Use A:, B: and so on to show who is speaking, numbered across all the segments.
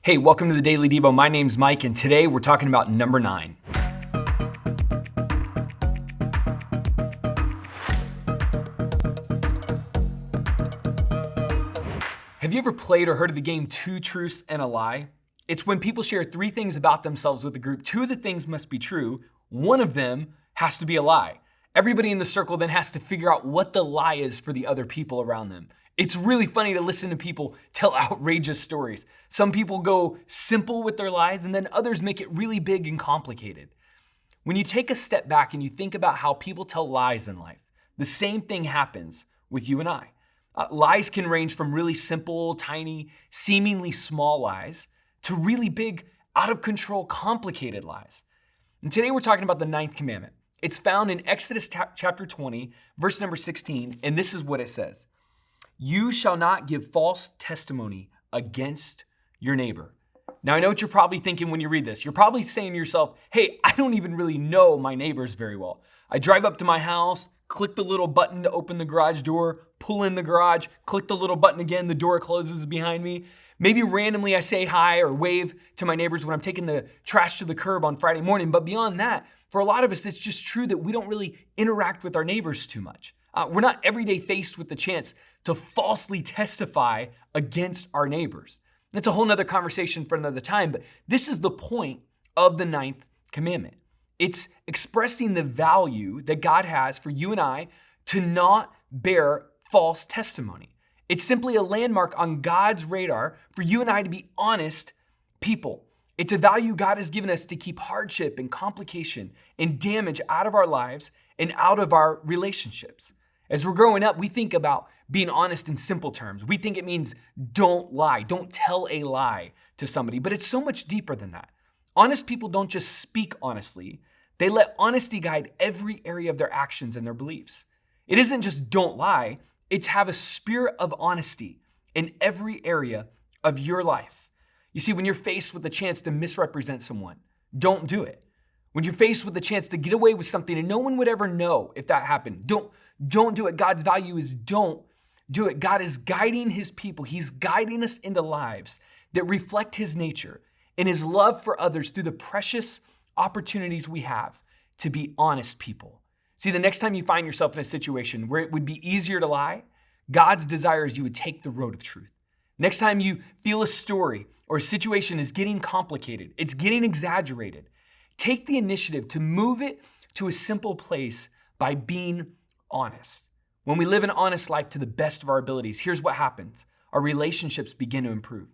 A: Hey, welcome to the Daily Devo. My name's Mike, and today we're talking about number 9. Have you ever played or heard of the game Two Truths and a Lie? It's when people share 3 things about themselves with the group. 2 of the things must be true. 1 of them has to be a lie. Everybody in the circle then has to figure out what the lie is for the other people around them. It's really funny to listen to people tell outrageous stories. Some people go simple with their lies, and then others make it really big and complicated. When you take a step back and you think about how people tell lies in life, the same thing happens with you and I. Lies can range from really simple, tiny, seemingly small lies to really big, out of control, complicated lies. And today we're talking about the 9th commandment. It's found in Exodus chapter 20, verse number 16, and this is what it says. You shall not give false testimony against your neighbor. Now, I know what you're probably thinking when you read this. You're probably saying to yourself, hey, I don't even really know my neighbors very well. I drive up to my house, click the little button to open the garage door, pull in the garage, click the little button again, the door closes behind me. Maybe randomly I say hi or wave to my neighbors when I'm taking the trash to the curb on Friday morning. But beyond that, for a lot of us, it's just true that we don't really interact with our neighbors too much. We're not every day faced with the chance to falsely testify against our neighbors. That's a whole nother conversation for another time, but this is the point of the 9th commandment. It's expressing the value that God has for you and I to not bear false testimony. It's simply a landmark on God's radar for you and I to be honest people. It's a value God has given us to keep hardship and complication and damage out of our lives and out of our relationships. As we're growing up, we think about being honest in simple terms. We think it means don't lie, don't tell a lie to somebody, but it's so much deeper than that. Honest people don't just speak honestly, they let honesty guide every area of their actions and their beliefs. It isn't just don't lie, it's have a spirit of honesty in every area of your life. You see, when you're faced with the chance to misrepresent someone, don't do it. When you're faced with the chance to get away with something and no one would ever know if that happened, don't do it. God's value is don't do it. God is guiding his people. He's guiding us into lives that reflect his nature and his love for others through the precious opportunities we have to be honest people. See, the next time you find yourself in a situation where it would be easier to lie, God's desire is you would take the road of truth. Next time you feel a story or a situation is getting complicated, it's getting exaggerated, take the initiative to move it to a simple place by being honest. When we live an honest life to the best of our abilities, here's what happens. Our relationships begin to improve.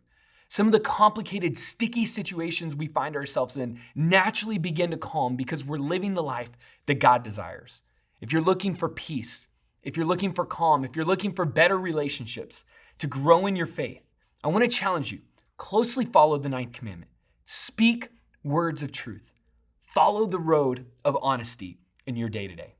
A: Some of the complicated, sticky situations we find ourselves in naturally begin to calm because we're living the life that God desires. If you're looking for peace, if you're looking for calm, if you're looking for better relationships, to grow in your faith, I want to challenge you. Closely follow the 9th commandment. Speak words of truth. Follow the road of honesty in your day-to-day.